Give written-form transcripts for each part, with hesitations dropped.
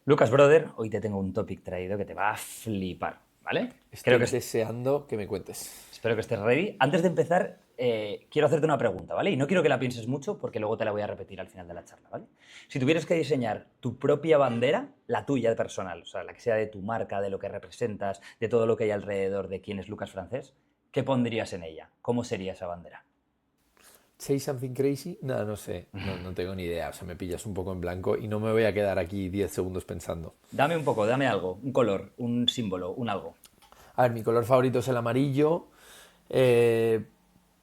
Lucas, brother, hoy te tengo un topic traído que te va a flipar, ¿vale? Creo Estoy que deseando que me cuentes. espero que estés ready. Antes de empezar, quiero hacerte una pregunta, ¿vale? Y no quiero que la pienses mucho porque luego te la voy a repetir al final de la charla, ¿vale? Si tuvieras que diseñar tu propia bandera, la tuya personal, o sea, la que sea de tu marca, de lo que representas, de todo lo que hay alrededor de quién es Lucas Francés, ¿qué pondrías en ella? ¿Cómo sería esa bandera? ¿Say something crazy? No, no sé. No tengo ni idea. O sea, me pillas un poco en blanco y no me voy a quedar aquí 10 segundos pensando. Dame un poco, dame algo, un color, un símbolo, un algo. A ver, mi color favorito es el amarillo, eh,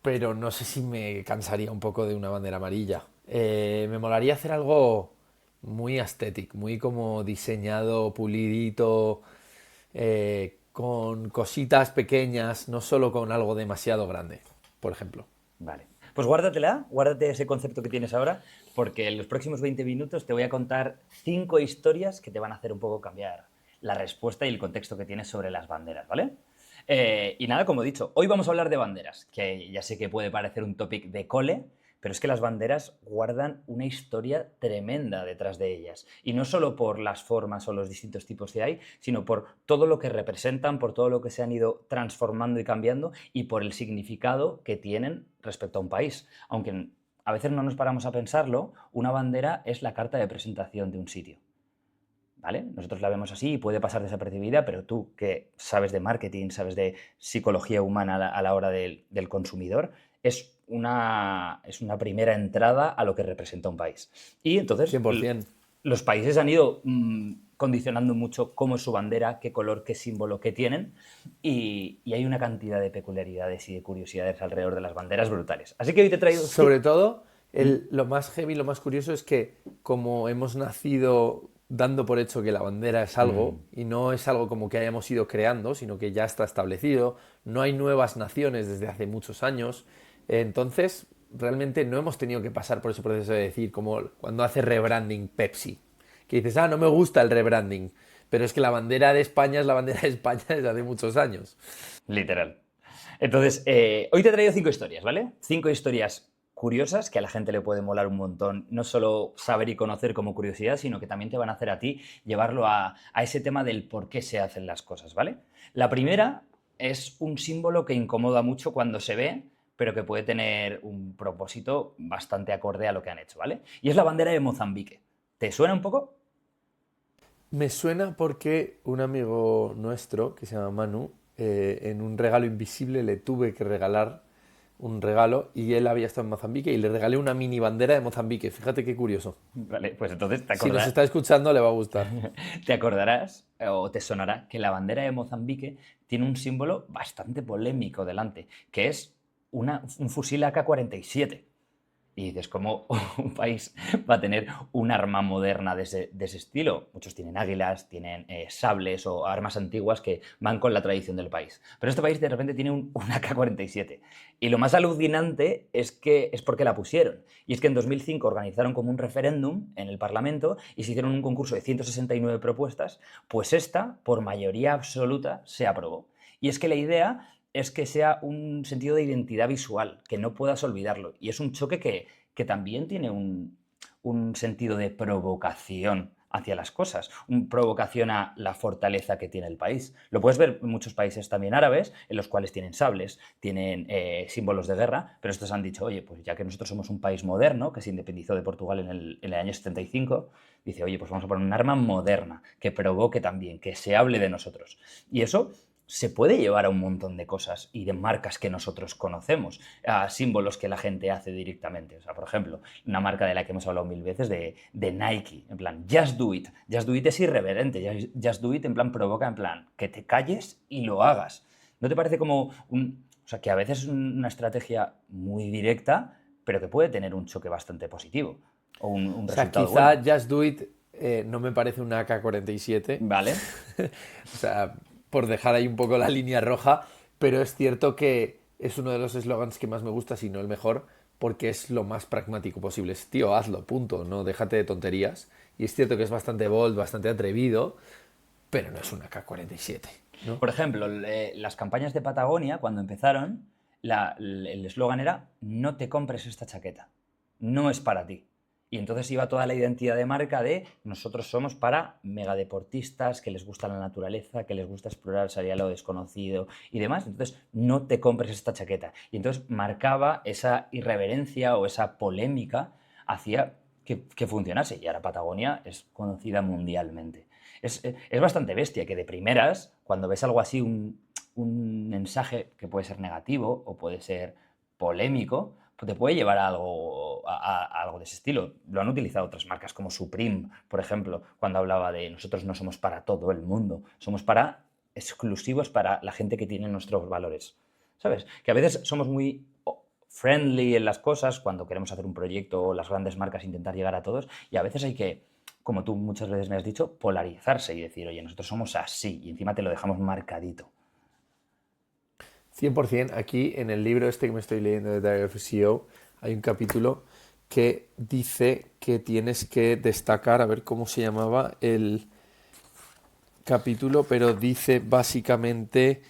pero no sé si me cansaría un poco de una bandera amarilla. Me molaría hacer algo muy aesthetic, muy como diseñado, pulidito, con cositas pequeñas, no solo con algo demasiado grande, por ejemplo. Vale. Pues guárdatela, guárdate ese concepto que tienes ahora, porque en los próximos 20 minutos te voy a contar 5 historias que te van a hacer un poco cambiar la respuesta y el contexto que tienes sobre las banderas, ¿vale? Y nada, como he dicho, hoy vamos a hablar de banderas, que ya sé que puede parecer un topic de cole, pero es que las banderas guardan una historia tremenda detrás de ellas. Y no solo por las formas o los distintos tipos que hay, sino por todo lo que representan, por todo lo que se han ido transformando y cambiando y por el significado que tienen respecto a un país. Aunque a veces no nos paramos a pensarlo, una bandera es la carta de presentación de un sitio. ¿Vale? Nosotros la vemos así y puede pasar desapercibida, pero tú que sabes de marketing, sabes de psicología humana a la hora del consumidor, es una primera entrada a lo que representa un país. Y entonces 100%. los países han ido condicionando mucho cómo es su bandera, qué color, qué símbolo, qué tienen, y hay una cantidad de peculiaridades y de curiosidades alrededor de las banderas brutales. Así que hoy te he traído... Sobre todo, ¿Mm? lo más heavy, lo más curioso es que como hemos nacido dando por hecho que la bandera es algo, Mm. y no es algo como que hayamos ido creando, sino que ya está establecido, no hay nuevas naciones desde hace muchos años, entonces realmente no hemos tenido que pasar por ese proceso de decir, como cuando hace rebranding Pepsi, que dices, no me gusta el rebranding, pero es que la bandera de España es la bandera de España desde hace muchos años. Literal. Entonces, hoy te he traído 5 historias, ¿vale? 5 historias curiosas que a la gente le puede molar un montón. No solo saber y conocer como curiosidad, sino que también te van a hacer a ti llevarlo a ese tema del por qué se hacen las cosas, ¿vale? La primera es un símbolo que incomoda mucho cuando se ve, pero que puede tener un propósito bastante acorde a lo que han hecho, ¿vale? Y es la bandera de Mozambique. ¿Te suena un poco? Me suena porque un amigo nuestro, que se llama Manu, en un regalo invisible le tuve que regalar un regalo y él había estado en Mozambique y le regalé una mini bandera de Mozambique. Fíjate qué curioso. Vale, pues entonces te Si nos acordarás. está escuchando le va a gustar. Te acordarás o te sonará que la bandera de Mozambique tiene un símbolo bastante polémico delante, que es un fusil AK-47. Y dices, ¿cómo un país va a tener un arma moderna de ese estilo? Muchos tienen águilas, tienen sables o armas antiguas que van con la tradición del país. Pero este país de repente tiene un AK-47. Y lo más alucinante es que es porque la pusieron. Y es que en 2005 organizaron como un referéndum en el Parlamento y se hicieron un concurso de 169 propuestas, pues esta, por mayoría absoluta, se aprobó. Y es que la idea es que sea un sentido de identidad visual, que no puedas olvidarlo. Y es un choque que también tiene un sentido de provocación hacia las cosas, una provocación a la fortaleza que tiene el país. Lo puedes ver en muchos países también árabes, en los cuales tienen sables, tienen símbolos de guerra, pero estos han dicho, oye, pues ya que nosotros somos un país moderno, que se independizó de Portugal en el año 75, dice, oye, pues vamos a poner un arma moderna, que provoque también, que se hable de nosotros. Y eso se puede llevar a un montón de cosas y de marcas que nosotros conocemos, a símbolos que la gente hace directamente. O sea, por ejemplo, una marca de la que hemos hablado mil veces, de Nike, en plan, just do it. Just do it es irreverente, just do it en plan provoca, en plan, que te calles y lo hagas. ¿No te parece como o sea, que a veces es una estrategia muy directa, pero que puede tener un choque bastante positivo o un O sea, resultado bueno? quizá Just Do It no me parece una AK-47. ¿Vale? O sea, por dejar ahí un poco la línea roja, pero es cierto que es uno de los eslogans que más me gusta, si no el mejor, porque es lo más pragmático posible. Es, tío, hazlo, punto, no déjate de tonterías. Y es cierto que es bastante bold, bastante atrevido, pero no es una K-47, ¿no? Por ejemplo, las campañas de Patagonia, cuando empezaron, el eslogan era no te compres esta chaqueta, no es para ti. Y entonces iba toda la identidad de marca de nosotros somos para megadeportistas que les gusta la naturaleza, que les gusta explorar, salir a lo desconocido y demás. Entonces no te compres esta chaqueta. Y entonces marcaba esa irreverencia o esa polémica hacia que funcionase. Y ahora Patagonia es conocida mundialmente. Es bastante bestia que de primeras, cuando ves algo así, un mensaje que puede ser negativo o puede ser polémico, pues te puede llevar a algo de ese estilo. Lo han utilizado otras marcas como Supreme, por ejemplo, cuando hablaba de nosotros no somos para todo el mundo, somos para exclusivos para la gente que tiene nuestros valores. ¿Sabes? Que a veces somos muy friendly en las cosas cuando queremos hacer un proyecto o las grandes marcas intentar llegar a todos y a veces hay que, como tú muchas veces me has dicho, polarizarse y decir, oye, nosotros somos así y encima te lo dejamos marcadito. 100%. Aquí en el libro este que me estoy leyendo de Diary of a CEO hay un capítulo que dice que tienes que destacar, a ver cómo se llamaba el capítulo, pero dice básicamente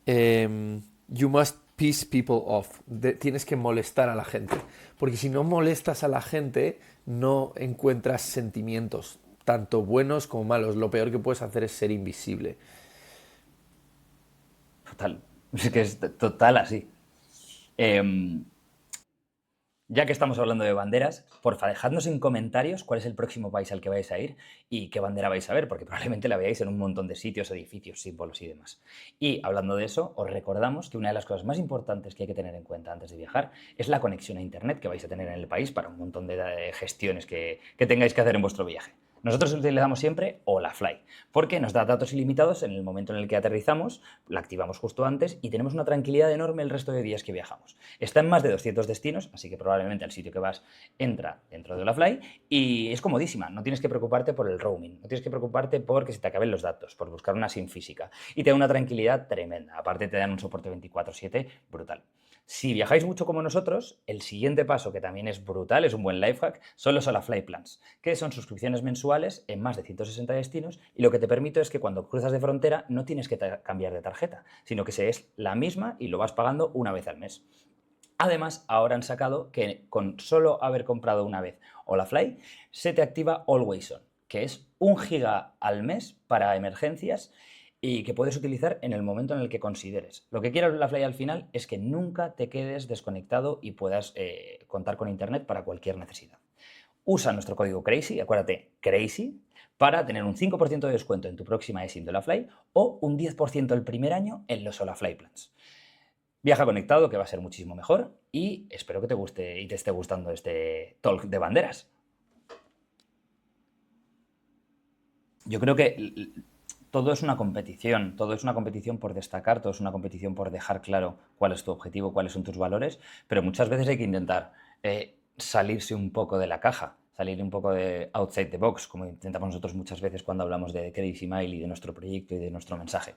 you must piss people off. Tienes que molestar a la gente, porque si no molestas a la gente no encuentras sentimientos, tanto buenos como malos. Lo peor que puedes hacer es ser invisible. Total. Es que es total así. Em, Ya que estamos hablando de banderas, porfa, dejadnos en comentarios cuál es el próximo país al que vais a ir y qué bandera vais a ver, porque probablemente la veáis en un montón de sitios, edificios, símbolos y demás. Y hablando de eso, os recordamos que una de las cosas más importantes que hay que tener en cuenta antes de viajar es la conexión a Internet que vais a tener en el país para un montón de gestiones que tengáis que hacer en vuestro viaje. Nosotros utilizamos siempre Holafly, porque nos da datos ilimitados en el momento en el que aterrizamos, la activamos justo antes y tenemos una tranquilidad enorme el resto de días que viajamos. Está en más de 200 destinos, así que probablemente al sitio que vas entra dentro de Holafly y es comodísima. No tienes que preocuparte por el roaming, no tienes que preocuparte por que se te acaben los datos, por buscar una SIM física y te da una tranquilidad tremenda. Aparte te dan un soporte 24/7 brutal. Si viajáis mucho como nosotros, el siguiente paso, que también es brutal, es un buen lifehack, son los Holafly Plans, que son suscripciones mensuales en más de 160 destinos y lo que te permite es que cuando cruzas de frontera no tienes que cambiar de tarjeta, sino que es la misma y lo vas pagando una vez al mes. Además, ahora han sacado que con solo haber comprado una vez Holafly, se te activa Always On, que es 1 giga al mes para emergencias y que puedes utilizar en el momento en el que consideres. Lo que quiere Holafly al final es que nunca te quedes desconectado y puedas contar con internet para cualquier necesidad. Usa nuestro código CRAZY, acuérdate, CRAZY, para tener un 5% de descuento en tu próxima eSIM de Holafly o un 10% el primer año en los Holafly Plans. Viaja conectado, que va a ser muchísimo mejor, y espero que te guste y te esté gustando este talk de banderas. Yo creo que todo es una competición por destacar, todo es una competición por dejar claro cuál es tu objetivo, cuáles son tus valores, pero muchas veces hay que intentar salirse un poco de la caja, salir un poco de outside the box, como intentamos nosotros muchas veces cuando hablamos de Crazy Mile y de nuestro proyecto y de nuestro mensaje.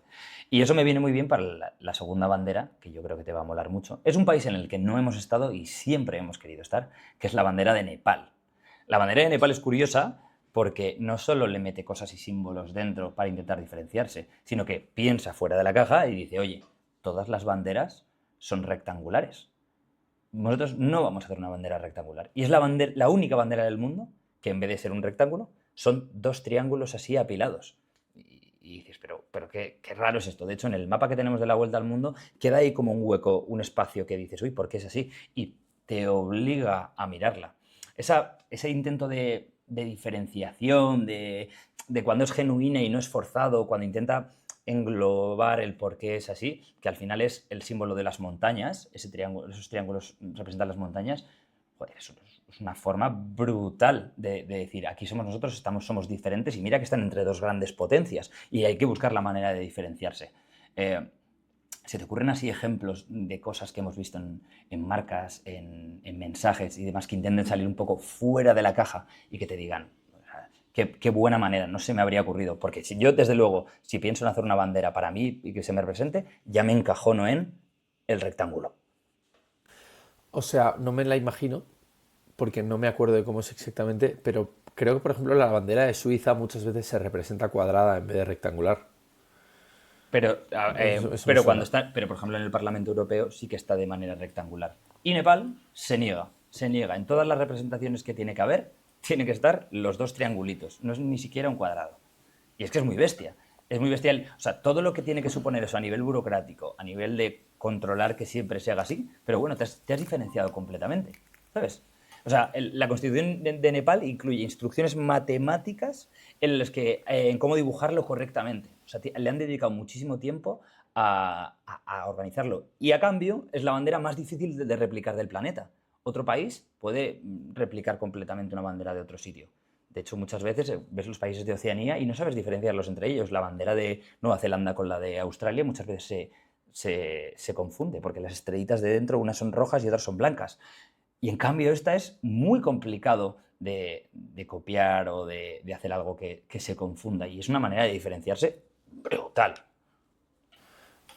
Y eso me viene muy bien para la segunda bandera, que yo creo que te va a molar mucho. Es un país en el que no hemos estado y siempre hemos querido estar, que es la bandera de Nepal. La bandera de Nepal es curiosa porque no solo le mete cosas y símbolos dentro para intentar diferenciarse, sino que piensa fuera de la caja y dice, oye, todas las banderas son rectangulares. Nosotros no vamos a hacer una bandera rectangular. Y es la única bandera del mundo que en vez de ser un rectángulo, son dos triángulos así apilados. Y dices, pero qué raro es esto. De hecho, en el mapa que tenemos de la vuelta al mundo, queda ahí como un hueco, un espacio que dices, uy, ¿por qué es así? Y te obliga a mirarla. Ese intento de diferenciación, de cuando es genuina y no es forzado, cuando intenta englobar el por qué es así, que al final es el símbolo de las montañas, esos triángulos representan las montañas, joder, eso es una forma brutal de decir, aquí somos nosotros, somos diferentes y mira que están entre dos grandes potencias y hay que buscar la manera de diferenciarse. ¿Se te ocurren así ejemplos de cosas que hemos visto en marcas, en mensajes y demás que intenten salir un poco fuera de la caja y que te digan, qué buena manera, no se me habría ocurrido? Porque si yo, desde luego, si pienso en hacer una bandera para mí y que se me represente, ya me encajono en el rectángulo. O sea, no me la imagino, porque no me acuerdo de cómo es exactamente, pero creo que, por ejemplo, la bandera de Suiza muchas veces se representa cuadrada en vez de rectangular. Eso me suena. Pero por ejemplo en el Parlamento Europeo sí que está de manera rectangular. Y Nepal se niega. En todas las representaciones que tiene que haber, tiene que estar los dos triangulitos, no es ni siquiera un cuadrado. Y es que es muy bestia. Es muy bestial. O sea, todo lo que tiene que suponer eso a nivel burocrático, a nivel de controlar que siempre se haga así, pero bueno, te has diferenciado completamente, ¿sabes? O sea, la constitución de Nepal incluye instrucciones matemáticas en cómo dibujarlo correctamente. O sea, le han dedicado muchísimo tiempo a organizarlo. Y a cambio, es la bandera más difícil de replicar del planeta. Otro país puede replicar completamente una bandera de otro sitio. De hecho, muchas veces ves los países de Oceanía y no sabes diferenciarlos entre ellos. La bandera de Nueva Zelanda con la de Australia muchas veces se confunde, porque las estrellitas de dentro unas son rojas y otras son blancas. Y en cambio esta es muy complicado de copiar o de hacer algo que se confunda. Y es una manera de diferenciarse brutal.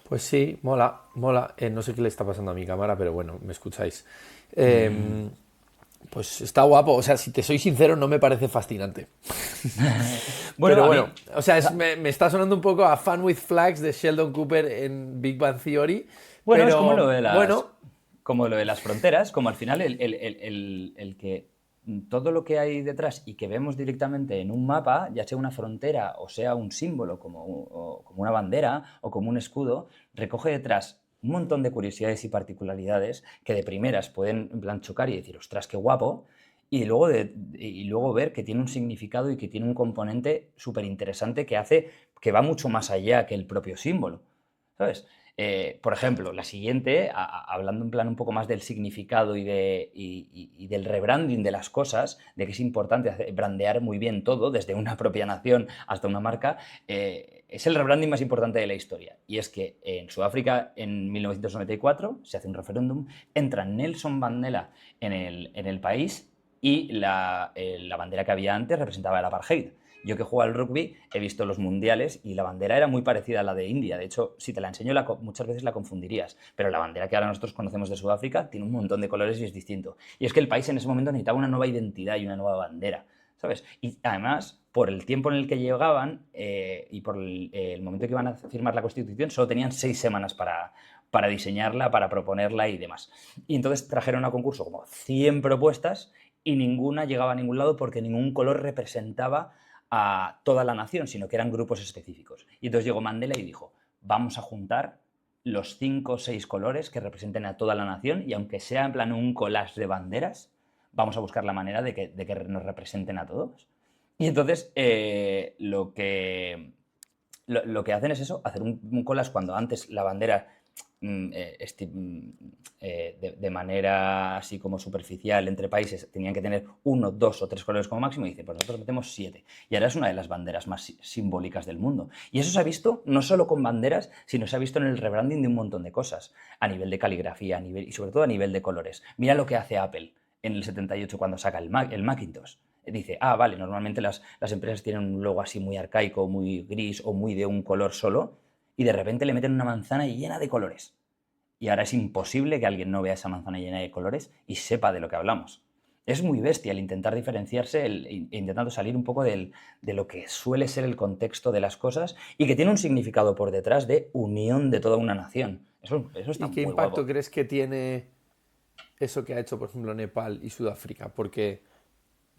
Pues sí, mola, mola. No sé qué le está pasando a mi cámara, pero bueno, me escucháis. Em, pues está guapo. O sea, si te soy sincero, no me parece fascinante. Bueno, Pero a bueno, mí... o sea, O sea, me está sonando un poco a Fun with Flags de Sheldon Cooper en Big Bang Theory. bueno, es Pero bueno, como lo de las fronteras, como al final el que todo lo que hay detrás y que vemos directamente en un mapa, ya sea una frontera o sea un símbolo como una bandera o como un escudo, recoge detrás un montón de curiosidades y particularidades que de primeras pueden en plan chocar y decir, ostras, qué guapo, y luego ver que tiene un significado y que tiene un componente súper interesante que hace que va mucho más allá que el propio símbolo, ¿sabes? Por ejemplo, la siguiente, hablando en plan un poco más del significado y del rebranding de las cosas, de que es importante brandear muy bien todo, desde una propia nación hasta una marca, es el rebranding más importante de la historia. Y es que en Sudáfrica, en 1994, se hace un referéndum, entra Nelson Mandela en el país y la bandera que había antes representaba el apartheid. Yo que juego al rugby he visto los mundiales y la bandera era muy parecida a la de India. De hecho, si te la enseño muchas veces la confundirías. Pero la bandera que ahora nosotros conocemos de Sudáfrica tiene un montón de colores y es distinto. Y es que el país en ese momento necesitaba una nueva identidad y una nueva bandera, ¿sabes? Y además, por el tiempo en el que llegaban y por el momento que iban a firmar la Constitución, solo tenían 6 semanas para diseñarla, para proponerla y demás. Y entonces trajeron a concurso como 100 propuestas y ninguna llegaba a ningún lado porque ningún color representaba a toda la nación, sino que eran grupos específicos. Y entonces llegó Mandela y dijo, vamos a juntar los 5 o 6 colores que representen a toda la nación y aunque sea en plan un collage de banderas, vamos a buscar la manera de que nos representen a todos. Y entonces lo que hacen es eso, hacer un collage cuando antes la bandera de manera así como superficial entre países tenían que tener 1, 2 o 3 colores como máximo y dice, pues nosotros metemos 7. Y ahora es una de las banderas más simbólicas del mundo. Y eso se ha visto no solo con banderas, sino se ha visto en el rebranding de un montón de cosas, a nivel de caligrafía, y sobre todo a nivel de colores. Mira lo que hace Apple en el 78 cuando saca el Macintosh. Dice, vale, normalmente las empresas tienen un logo así muy arcaico, muy gris o muy de un color solo, y de repente le meten una manzana llena de colores. Y ahora es imposible que alguien no vea esa manzana llena de colores y sepa de lo que hablamos. Es muy bestia el intentar diferenciarse, intentando salir un poco de lo que suele ser el contexto de las cosas y que tiene un significado por detrás de unión de toda una nación. Eso está ¿y qué muy impacto guapo. crees que tiene eso que ha hecho, por ejemplo, Nepal y Sudáfrica? Porque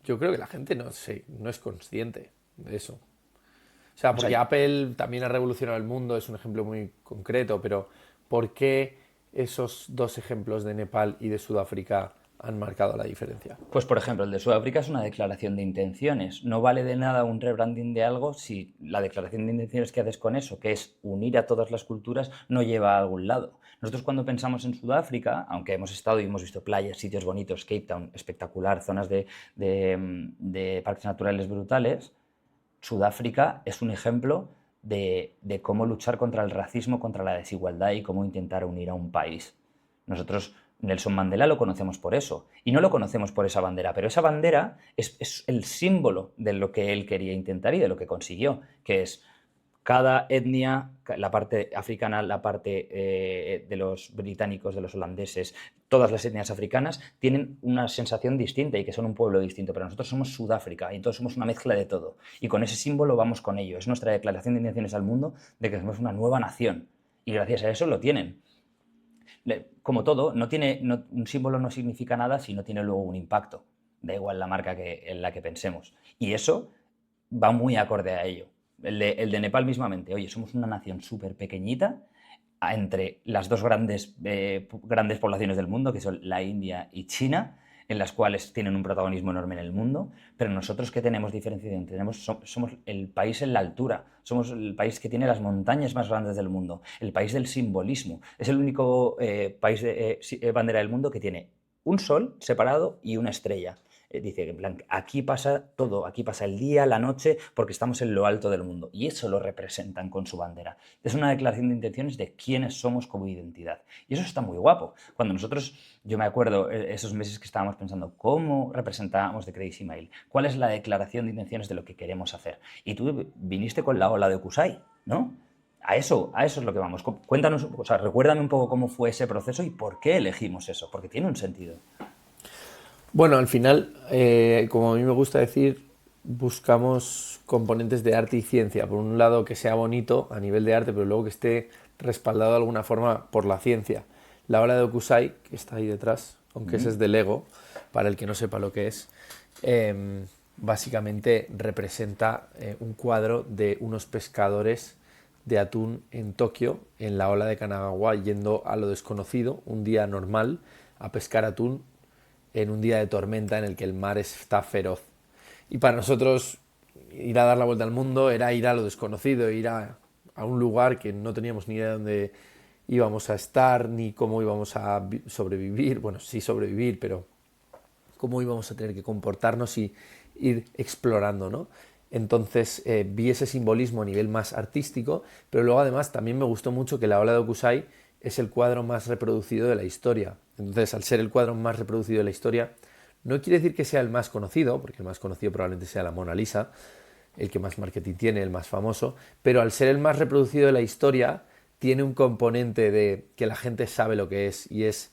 yo creo que la gente no es consciente de eso. O sea, O sea, porque Apple también ha revolucionado el mundo, es un ejemplo muy concreto, pero ¿por qué esos dos ejemplos de Nepal y de Sudáfrica han marcado la diferencia? pues por ejemplo, el de Sudáfrica es una declaración de intenciones. No vale de nada un rebranding de algo si la declaración de intenciones que haces con eso, que es unir a todas las culturas, no lleva a algún lado. Nosotros cuando pensamos en Sudáfrica, aunque hemos estado y hemos visto playas, sitios bonitos, Cape Town, espectacular, zonas de parques naturales brutales, Sudáfrica es un ejemplo de cómo luchar contra el racismo, contra la desigualdad y cómo intentar unir a un país. Nosotros, Nelson Mandela lo conocemos por eso. Y no lo conocemos por esa bandera, pero esa bandera es el símbolo de lo que él quería intentar y de lo que consiguió, que es cada etnia, la parte africana, la parte de los británicos, de los holandeses, todas las etnias africanas tienen una sensación distinta y que son un pueblo distinto, pero nosotros somos Sudáfrica y entonces somos una mezcla de todo. Y con ese símbolo vamos con ello. Es nuestra declaración de intenciones al mundo de que somos una nueva nación. Y gracias a eso lo tienen. Como todo, un símbolo no significa nada si no tiene luego un impacto. da igual la marca en la que pensemos. Y eso va muy acorde a ello. El de Nepal mismamente, oye, somos una nación súper pequeñita entre las dos grandes poblaciones del mundo, que son la India y China, en las cuales tienen un protagonismo enorme en el mundo, pero nosotros que tenemos diferenciación, somos el país en la altura, somos el país que tiene las montañas más grandes del mundo, el país del simbolismo, es el único país bandera del mundo que tiene un sol separado y una estrella. Dice, en plan, aquí pasa todo, aquí pasa el día, la noche, porque estamos en lo alto del mundo. Y eso lo representan con su bandera. Es una declaración de intenciones de quiénes somos como identidad. Y eso está muy guapo. Cuando nosotros, yo me acuerdo esos meses que estábamos pensando, ¿cómo representábamos The Crazy Mile? ¿Cuál es la declaración de intenciones de lo que queremos hacer? Y tú viniste con la ola de Okusai, ¿no? A eso es lo que vamos. Cuéntanos, o sea, recuérdame un poco cómo fue ese proceso y por qué elegimos eso, porque tiene un sentido. Bueno, al final, como a mí me gusta decir, buscamos componentes de arte y ciencia. Por un lado, que sea bonito a nivel de arte, pero luego que esté respaldado de alguna forma por la ciencia. La ola de Okusai, que está ahí detrás, aunque ese es de Lego, para el que no sepa lo que es, básicamente representa un cuadro de unos pescadores de atún en Tokio, en la ola de Kanagawa, yendo a lo desconocido, un día normal, a pescar atún en un día de tormenta en el que el mar está feroz. Y para nosotros ir a dar la vuelta al mundo era ir a lo desconocido, ir a un lugar que no teníamos ni idea de dónde íbamos a estar, ni cómo íbamos a sobrevivir, bueno, sí sobrevivir, pero cómo íbamos a tener que comportarnos y ir explorando, ¿no? Entonces vi ese simbolismo a nivel más artístico, pero luego además también me gustó mucho que la ola de Okusai es el cuadro más reproducido de la historia. Entonces, al ser el cuadro más reproducido de la historia, no quiere decir que sea el más conocido, porque el más conocido probablemente sea la Mona Lisa, el que más marketing tiene, el más famoso, pero al ser el más reproducido de la historia, tiene un componente de que la gente sabe lo que es y es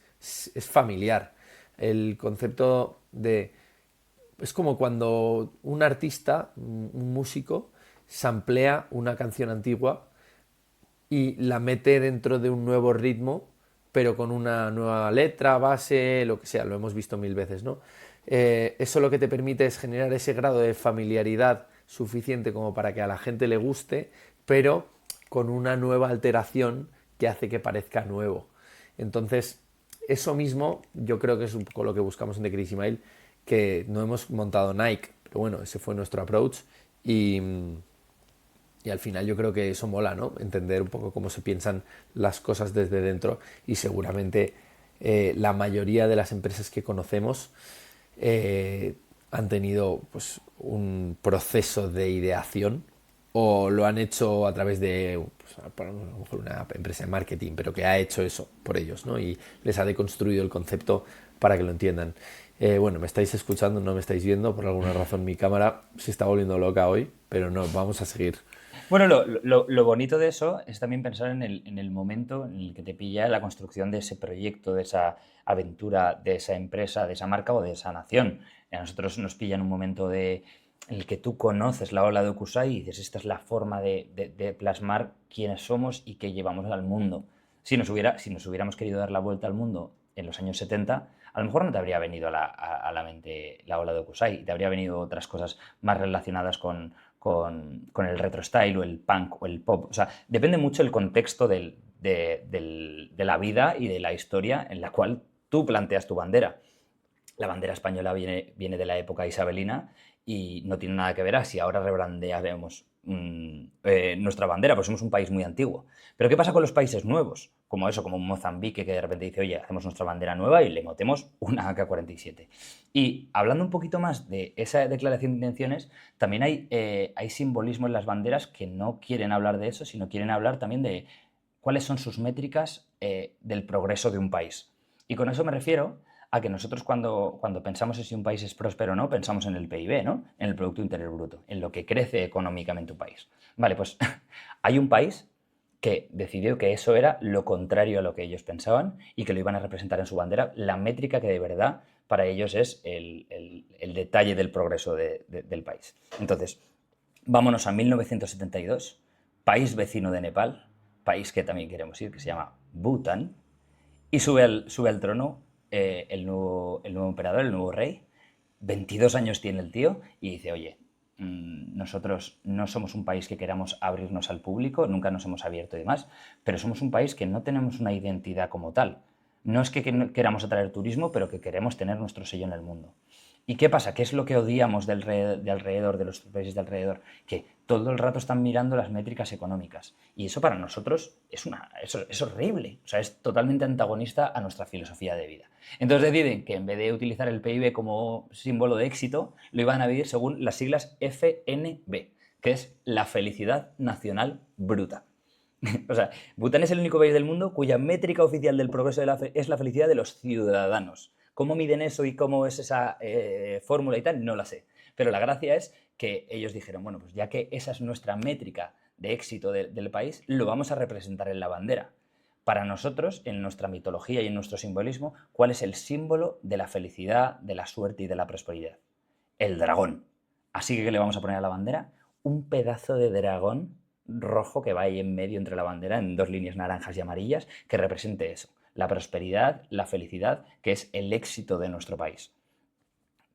familiar. El concepto de... Es como cuando un artista, un músico, samplea una canción antigua y la mete dentro de un nuevo ritmo, pero con una nueva letra, base, lo que sea, lo hemos visto mil veces, ¿no? Eso lo que te permite es generar ese grado de familiaridad suficiente como para que a la gente le guste, pero con una nueva alteración que hace que parezca nuevo. Entonces, eso mismo yo creo que es un poco lo que buscamos en The Crazy Mile, que no hemos montado Nike, pero bueno, ese fue nuestro approach y al final yo creo que eso mola, ¿no? Entender un poco cómo se piensan las cosas desde dentro y seguramente la mayoría de las empresas que conocemos han tenido pues, un proceso de ideación o lo han hecho a través de pues, a lo mejor una empresa de marketing, pero que ha hecho eso por ellos, ¿no? Y les ha deconstruido el concepto para que lo entiendan. Bueno, me estáis escuchando, no me estáis viendo, por alguna razón mi cámara se está volviendo loca hoy, pero no, vamos a seguir. Bueno, lo bonito de eso es también pensar en el momento en el que te pilla la construcción de ese proyecto, de esa aventura, de esa empresa, de esa marca o de esa nación. A nosotros nos pilla en un momento en el que tú conoces la ola de Okusai y dices, esta es la forma de plasmar quiénes somos y qué llevamos al mundo. Si nos hubiéramos querido dar la vuelta al mundo en los años 70, a lo mejor no te habría venido a la mente la ola de Okusai, te habría venido otras cosas más relacionadas con el retro style o el punk o el pop. O sea, depende mucho el contexto de la vida y de la historia en la cual tú planteas tu bandera. La bandera española viene de la época isabelina y no tiene nada que ver a si ahora rebrandearemos nuestra bandera, pues somos un país muy antiguo. Pero ¿qué pasa con los países nuevos? Como eso, como Mozambique, que de repente dice, oye, hacemos nuestra bandera nueva y le metemos una AK-47. Y hablando un poquito más de esa declaración de intenciones, también hay simbolismo en las banderas que no quieren hablar de eso, sino quieren hablar también de cuáles son sus métricas del progreso de un país. Y con eso me refiero a que nosotros cuando pensamos en si un país es próspero o no, pensamos en el PIB, ¿no? En el Producto Interior Bruto, en lo que crece económicamente un país. Vale, pues hay un país que decidió que eso era lo contrario a lo que ellos pensaban y que lo iban a representar en su bandera, la métrica que de verdad para ellos es el detalle del progreso del país. Entonces, vámonos a 1972, país vecino de Nepal, país que también queremos ir, que se llama Bután, y sube al trono el nuevo emperador, el nuevo rey, 22 años tiene el tío y dice, oye, nosotros no somos un país que queramos abrirnos al público, nunca nos hemos abierto y demás, pero somos un país que no tenemos una identidad como tal. No es que no queramos atraer turismo, pero que queremos tener nuestro sello en el mundo. ¿Y qué pasa? ¿Qué es lo que odiamos de alrededor, de los países de alrededor? Que todo el rato están mirando las métricas económicas. Y eso para nosotros es horrible. O sea, es totalmente antagonista a nuestra filosofía de vida. Entonces deciden que en vez de utilizar el PIB como símbolo de éxito, lo iban a medir según las siglas FNB, que es la felicidad nacional bruta. O sea, Bután es el único país del mundo cuya métrica oficial del progreso es la felicidad de los ciudadanos. ¿Cómo miden eso y cómo es esa fórmula y tal? No la sé. Pero la gracia es que ellos dijeron, bueno, pues ya que esa es nuestra métrica de éxito del país, lo vamos a representar en la bandera. Para nosotros, en nuestra mitología y en nuestro simbolismo, ¿cuál es el símbolo de la felicidad, de la suerte y de la prosperidad? El dragón. Así que, ¿qué le vamos a poner a la bandera? Un pedazo de dragón rojo que va ahí en medio entre la bandera, en dos líneas naranjas y amarillas, que represente eso, la prosperidad, la felicidad, que es el éxito de nuestro país.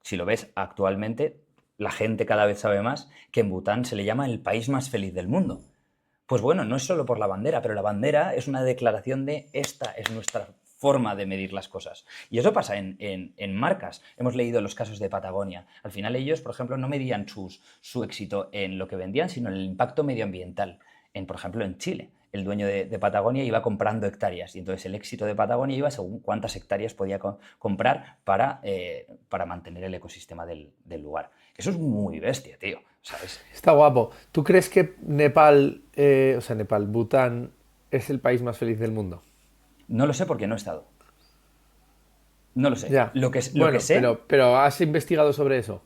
Si lo ves actualmente, la gente cada vez sabe más que en Bután se le llama el país más feliz del mundo. Pues bueno, no es solo por la bandera, pero la bandera es una declaración de esta es nuestra forma de medir las cosas. Y eso pasa en marcas. Hemos leído los casos de Patagonia. Al final ellos, por ejemplo, no medían su éxito en lo que vendían, sino en el impacto medioambiental. Por ejemplo, en Chile, el dueño de Patagonia iba comprando hectáreas y entonces el éxito de Patagonia iba según cuántas hectáreas podía comprar para mantener el ecosistema del lugar. Eso es muy bestia, tío. ¿Sabes? Está guapo. ¿Tú crees que Nepal, Bután, es el país más feliz del mundo? No lo sé porque no he estado. No lo sé. Ya. Lo que Bueno, sé, pero ¿has investigado sobre eso?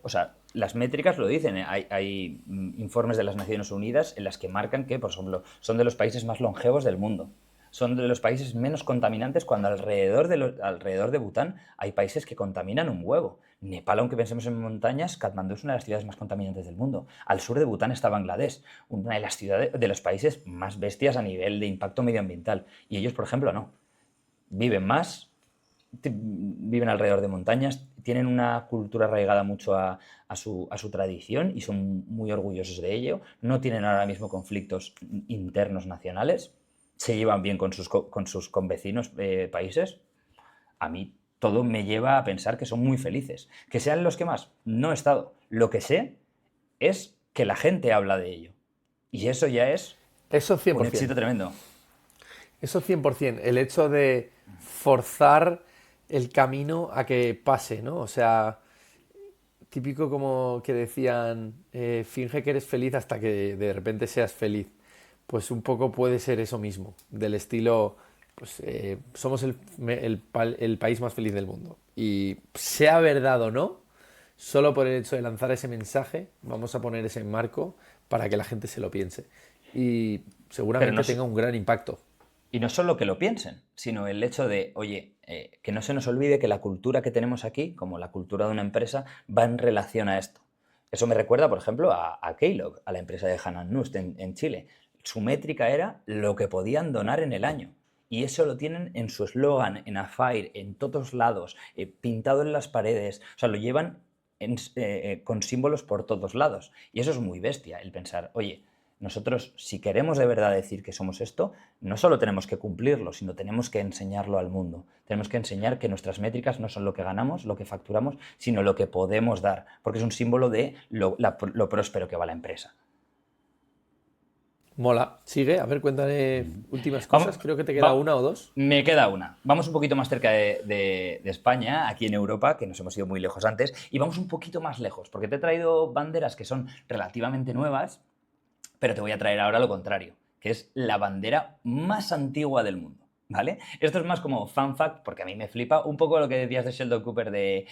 o sea, las métricas lo dicen. Hay informes de las Naciones Unidas en las que marcan que, por ejemplo, son de los países más longevos del mundo. Son de los países menos contaminantes cuando alrededor de Bután hay países que contaminan un huevo. Nepal, aunque pensemos en montañas, Katmandú es una de las ciudades más contaminantes del mundo. Al sur de Bután está Bangladesh, una de las ciudades de los países más bestias a nivel de impacto medioambiental. Y ellos, por ejemplo, no. Viven más, viven alrededor de montañas, tienen una cultura arraigada mucho a su tradición y son muy orgullosos de ello. No tienen ahora mismo conflictos internos nacionales, se llevan bien con sus convecinos países. A mí todo me lleva a pensar que son muy felices. Que sean los que más, no he estado. Lo que sé es que la gente habla de ello. Y eso ya es Eso un 100%. éxito tremendo. Eso 100%. El hecho de forzar el camino a que pase, ¿no? O sea, típico como que decían, finge que eres feliz hasta que de repente seas feliz. Pues un poco puede ser eso mismo, del estilo, pues somos el país más feliz del mundo. Y sea verdad o no, solo por el hecho de lanzar ese mensaje, vamos a poner ese marco para que la gente se lo piense. Y Pero no, seguramente tenga un gran impacto. y no solo que lo piensen, sino el hecho de, oye, que no se nos olvide que la cultura que tenemos aquí, como la cultura de una empresa, va en relación a esto. Eso me recuerda, por ejemplo, a Kellogg, a la empresa de Hannah Nust en Chile. Su métrica era lo que podían donar en el año. Y eso lo tienen en su eslogan, en Afire, en todos lados, pintado en las paredes. O sea, lo llevan con símbolos por todos lados. Y eso es muy bestia, el pensar, oye, nosotros, si queremos de verdad decir que somos esto, no solo tenemos que cumplirlo, sino tenemos que enseñarlo al mundo. Tenemos que enseñar que nuestras métricas no son lo que ganamos, lo que facturamos, sino lo que podemos dar, porque es un símbolo de lo próspero que va la empresa. Mola. Sigue, a ver, cuéntame últimas cosas. Vamos, Creo que te queda una o dos. me queda una. Vamos un poquito más cerca de España, aquí en Europa, que nos hemos ido muy lejos antes, y vamos un poquito más lejos, porque te he traído banderas que son relativamente nuevas, pero te voy a traer ahora lo contrario, que es la bandera más antigua del mundo. ¿Vale? Esto es más como fun fact, porque a mí me flipa un poco lo que decías de Sheldon Cooper de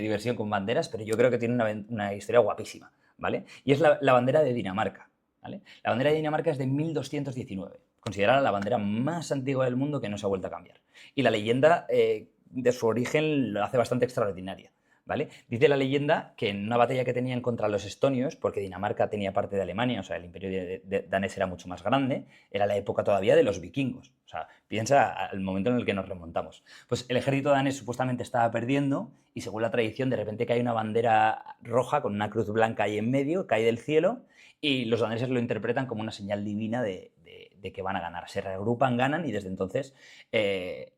diversión con banderas, pero yo creo que tiene una historia guapísima, ¿vale? Y es la bandera de Dinamarca, ¿vale? La bandera de Dinamarca es de 1219, considerada la bandera más antigua del mundo que no se ha vuelto a cambiar. Y la leyenda de su origen lo hace bastante extraordinaria, ¿vale? Dice la leyenda que en una batalla que tenían contra los estonios, porque Dinamarca tenía parte de Alemania, o sea, el imperio danés era mucho más grande, era la época todavía de los vikingos. O sea, piensa al momento en el que nos remontamos. Pues el ejército danés supuestamente estaba perdiendo y según la tradición de repente cae una bandera roja con una cruz blanca ahí en medio, cae del cielo y los daneses lo interpretan como una señal divina de que van a ganar. Se reagrupan, ganan y desde entonces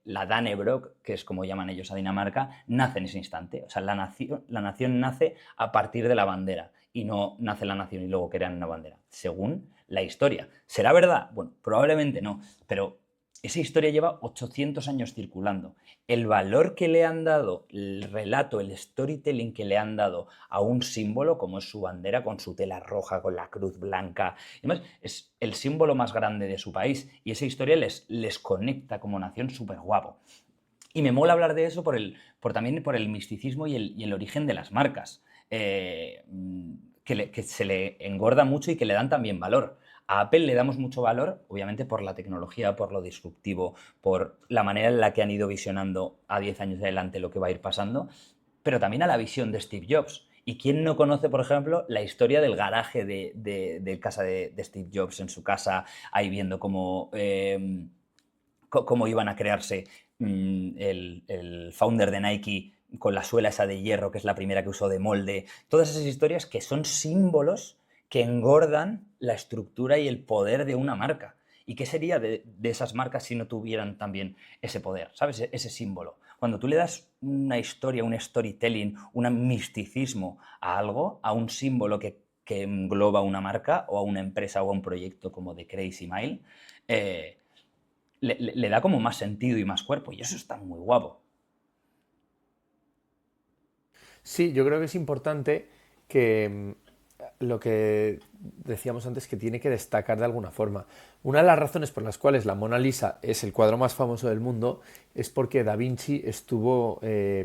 la Dannebrog, que es como llaman ellos a Dinamarca, nace en ese instante. O sea, la nación nace a partir de la bandera y no nace la nación y luego crean una bandera, según la historia. ¿Será verdad? Bueno, probablemente no, pero esa historia lleva 800 años circulando. El valor que le han dado, el relato, el storytelling que le han dado a un símbolo como es su bandera con su tela roja, con la cruz blanca, y demás, es el símbolo más grande de su país y esa historia les conecta como nación súper guapo. Y me mola hablar de eso también por el misticismo y el origen de las marcas, que se le engorda mucho y que le dan también valor. A Apple le damos mucho valor, obviamente, por la tecnología, por lo disruptivo, por la manera en la que han ido visionando a 10 años adelante lo que va a ir pasando, pero también a la visión de Steve Jobs. ¿Y quién no conoce, por ejemplo, la historia del garaje de casa de Steve Jobs en su casa, ahí viendo cómo iban a crearse el founder de Nike con la suela esa de hierro, que es la primera que usó de molde? Todas esas historias que son símbolos que engordan la estructura y el poder de una marca. ¿Y qué sería de esas marcas si no tuvieran también ese poder? ¿Sabes? Ese símbolo. Cuando tú le das una historia, un storytelling, un misticismo a algo, a un símbolo que engloba una marca o a una empresa o a un proyecto como de Crazy Mile, le da como más sentido y más cuerpo. Y eso está muy guapo. Sí, yo creo que es importante que lo que decíamos antes, que tiene que destacar de alguna forma. Una de las razones por las cuales la Mona Lisa es el cuadro más famoso del mundo es porque Da Vinci estuvo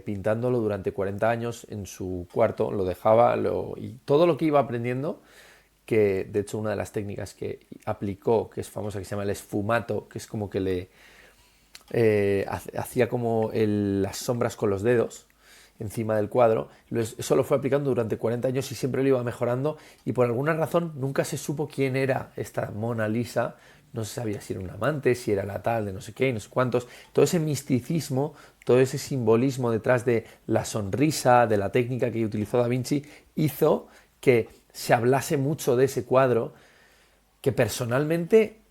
pintándolo durante 40 años en su cuarto, lo dejaba y todo lo que iba aprendiendo, que de hecho una de las técnicas que aplicó, que es famosa, que se llama el esfumato, que es como que le hacía como las sombras con los dedos encima del cuadro. Eso lo fue aplicando durante 40 años y siempre lo iba mejorando, y por alguna razón nunca se supo quién era esta Mona Lisa. No se sabía si era un amante, si era la tal de no sé qué y no sé cuántos. Todo ese misticismo, todo ese simbolismo detrás de la sonrisa, de la técnica que utilizó Da Vinci, hizo que se hablase mucho de ese cuadro, que personalmente,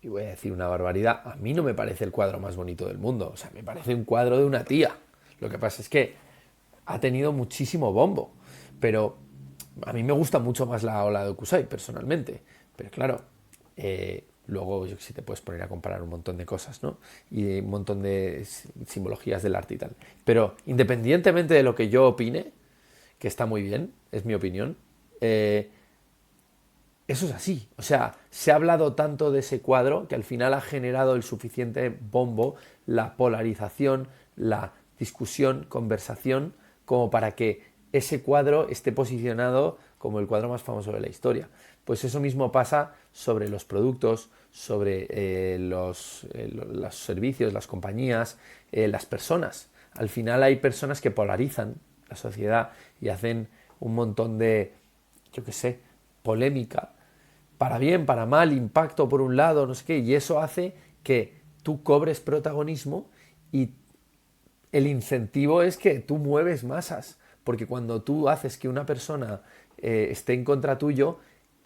y voy a decir una barbaridad, a mí no me parece el cuadro más bonito del mundo. O sea, me parece un cuadro de una tía. Lo que pasa es que ha tenido muchísimo bombo, pero a mí me gusta mucho más la ola de Okusai, personalmente. Pero claro, luego yo que sé, te puedes poner a comparar un montón de cosas, ¿no? Y un montón de simbologías del arte y tal. Pero independientemente de lo que yo opine, que está muy bien, es mi opinión, eso es así. O sea, se ha hablado tanto de ese cuadro que al final ha generado el suficiente bombo, la polarización, la discusión, conversación, como para que ese cuadro esté posicionado como el cuadro más famoso de la historia. Pues eso mismo pasa sobre los productos, sobre los servicios, las compañías, las personas. Al final hay personas que polarizan la sociedad y hacen un montón de, yo qué sé, polémica, para bien, para mal, impacto por un lado, no sé qué, y eso hace que tú cobres protagonismo, y el incentivo es que tú mueves masas, porque cuando tú haces que una persona esté en contra tuyo,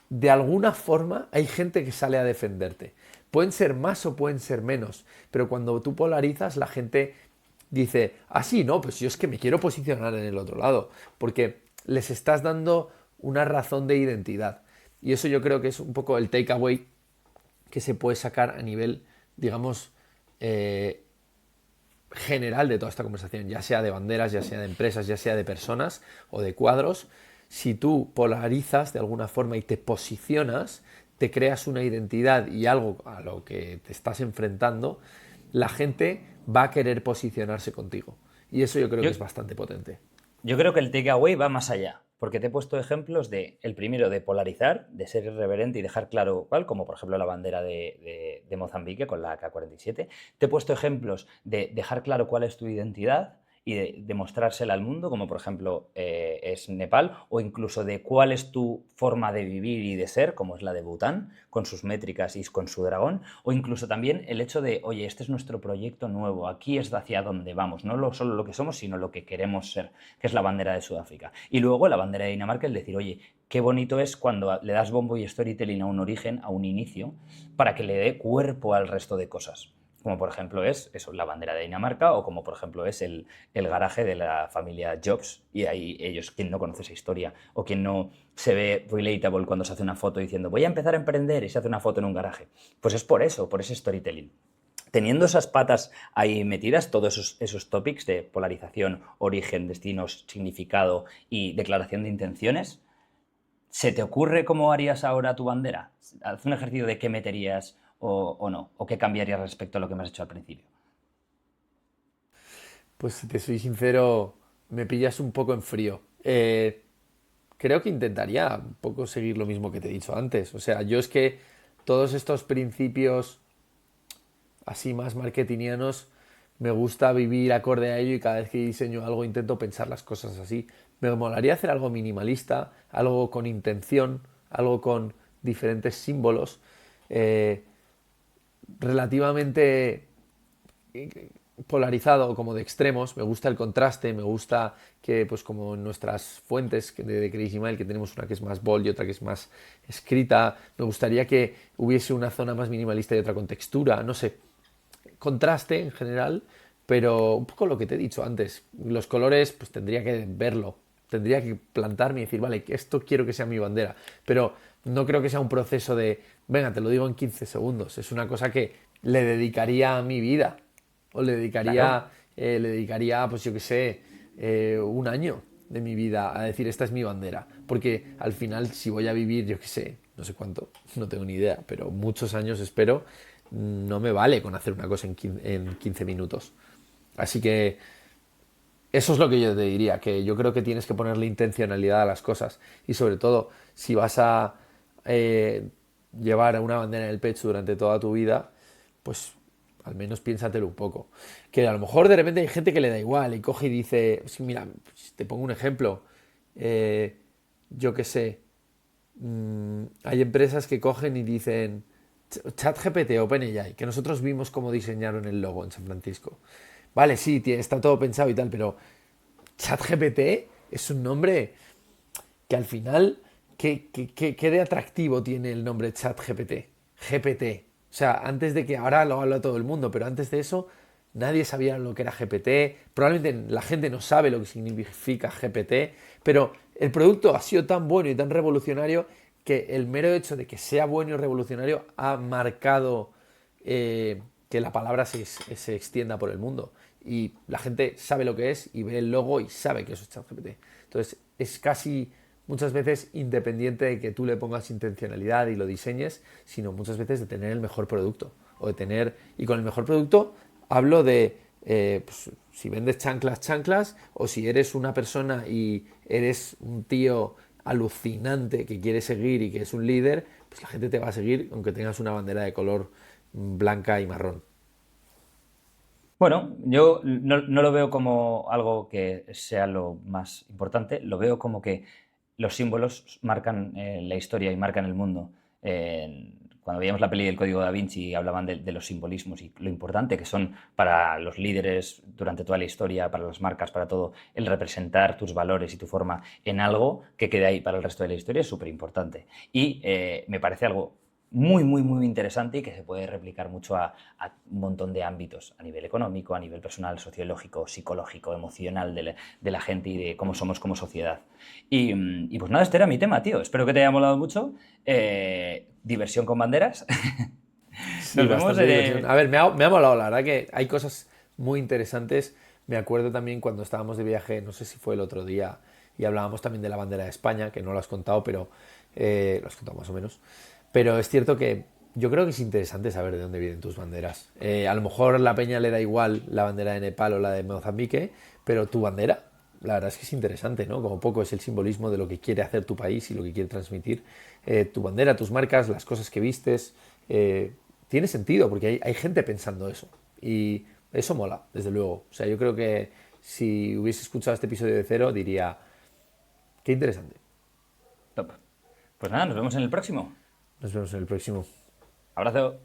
de alguna forma hay gente que sale a defenderte. Pueden ser más o pueden ser menos, pero cuando tú polarizas, la gente dice, ah, sí, no, pues yo es que me quiero posicionar en el otro lado, porque les estás dando una razón de identidad. Y eso yo creo que es un poco el takeaway que se puede sacar a nivel, digamos, general de toda esta conversación, ya sea de banderas, ya sea de empresas, ya sea de personas o de cuadros. Si tú polarizas de alguna forma y te posicionas, te creas una identidad y algo a lo que te estás enfrentando, la gente va a querer posicionarse contigo. Y eso yo creo que Yo, es bastante potente. Yo creo que el takeaway va más allá, porque te he puesto ejemplos el primero, de polarizar, de ser irreverente y dejar claro cuál, como por ejemplo la bandera de Mozambique con la AK-47. Te he puesto ejemplos de dejar claro cuál es tu identidad y de mostrársela al mundo, como por ejemplo es Nepal, o incluso de cuál es tu forma de vivir y de ser, como es la de Bután, con sus métricas y con su dragón, o incluso también el hecho de, oye, este es nuestro proyecto nuevo, aquí es hacia donde vamos, no solo lo que somos, sino lo que queremos ser, que es la bandera de Sudáfrica. Y luego la bandera de Dinamarca, el decir, oye, qué bonito es cuando le das bombo y storytelling a un origen, a un inicio, para que le dé cuerpo al resto de cosas. Como por ejemplo es eso, la bandera de Dinamarca, o como por ejemplo es el garaje de la familia Jobs, y ahí ellos, quien no conoce esa historia, o quien no se ve relatable cuando se hace una foto diciendo voy a empezar a emprender y se hace una foto en un garaje. Pues es por eso, por ese storytelling. Teniendo esas patas ahí metidas, todos esos topics de polarización, origen, destinos, significado y declaración de intenciones, ¿se te ocurre cómo harías ahora tu bandera? Haz un ejercicio de qué meterías o no, o qué cambiarías respecto a lo que me has hecho al principio. Pues si te soy sincero, me pillas un poco en frío. Creo que intentaría un poco seguir lo mismo que te he dicho antes. O sea, yo es que todos estos principios así más marketingianos, me gusta vivir acorde a ello y cada vez que diseño algo intento pensar las cosas así. Me molaría hacer algo minimalista, algo con intención, algo con diferentes símbolos, eh, relativamente polarizado, como de extremos. Me gusta el contraste, me gusta que, pues como en nuestras fuentes de Crazy Mail, que tenemos una que es más bold y otra que es más escrita, me gustaría que hubiese una zona más minimalista y otra con textura, no sé, contraste en general, pero un poco lo que te he dicho antes. Los colores, pues tendría que verlo, tendría que plantarme y decir, vale, esto quiero que sea mi bandera, pero no creo que sea un proceso de, venga, te lo digo en 15 segundos, es una cosa que le dedicaría a mi vida, o Claro. le dedicaría, pues yo qué sé, un año de mi vida a decir, esta es mi bandera, porque al final si voy a vivir, yo qué sé, no sé cuánto, no tengo ni idea, pero muchos años espero, no me vale con hacer una cosa en 15 minutos. Así que eso es lo que yo te diría, que yo creo que tienes que ponerle intencionalidad a las cosas y sobre todo si vas a eh, llevar una bandera en el pecho durante toda tu vida, pues al menos piénsatelo un poco. Que a lo mejor de repente hay gente que le da igual y coge y dice, sí, mira, pues, te pongo un ejemplo, eh, yo qué sé, hay empresas que cogen y dicen ChatGPT, OpenAI, que nosotros vimos cómo diseñaron el logo en San Francisco. Vale, sí, está todo pensado y tal, pero ChatGPT es un nombre que al final, ¿qué de atractivo tiene el nombre ChatGPT? GPT. O sea, antes de que ahora lo habla todo el mundo, pero antes de eso nadie sabía lo que era GPT. Probablemente la gente no sabe lo que significa GPT, pero el producto ha sido tan bueno y tan revolucionario que el mero hecho de que sea bueno y revolucionario ha marcado que la palabra se extienda por el mundo. Y la gente sabe lo que es y ve el logo y sabe que eso es ChatGPT. Entonces es casi muchas veces independiente de que tú le pongas intencionalidad y lo diseñes, sino muchas veces de tener el mejor producto. O de tener, y con el mejor producto hablo de pues, si vendes chanclas, chanclas, o si eres una persona y eres un tío alucinante que quiere seguir y que es un líder, pues la gente te va a seguir aunque tengas una bandera de color blanca y marrón. Bueno, yo no lo veo como algo que sea lo más importante, lo veo como que los símbolos marcan la historia y marcan el mundo. Cuando veíamos la peli del Código Da Vinci hablaban de los simbolismos y lo importante que son para los líderes durante toda la historia, para las marcas, para todo, el representar tus valores y tu forma en algo que quede ahí para el resto de la historia es súper importante. Y me parece algo muy, muy, muy interesante y que se puede replicar mucho a un montón de ámbitos, a nivel económico, a nivel personal, sociológico, psicológico, emocional de la gente y de cómo somos como sociedad. Y pues nada, este era mi tema, tío. Espero que te haya molado mucho. Diversión con banderas. Sí, Nos vemos bastante en diversión. A ver, me ha molado, la verdad que hay cosas muy interesantes. Me acuerdo también cuando estábamos de viaje, no sé si fue el otro día, y hablábamos también de la bandera de España, que no lo has contado, pero lo has contado más o menos. Pero es cierto que yo creo que es interesante saber de dónde vienen tus banderas. A lo mejor la peña le da igual la bandera de Nepal o la de Mozambique, pero tu bandera, la verdad es que es interesante, ¿no? Como poco es el simbolismo de lo que quiere hacer tu país y lo que quiere transmitir. Tu bandera, tus marcas, las cosas que vistes, tiene sentido porque hay gente pensando eso. Y eso mola, desde luego. O sea, yo creo que si hubiese escuchado este episodio de cero, diría, qué interesante. Top. Pues nada, nos vemos en el próximo. Nos vemos en el próximo. Abrazo.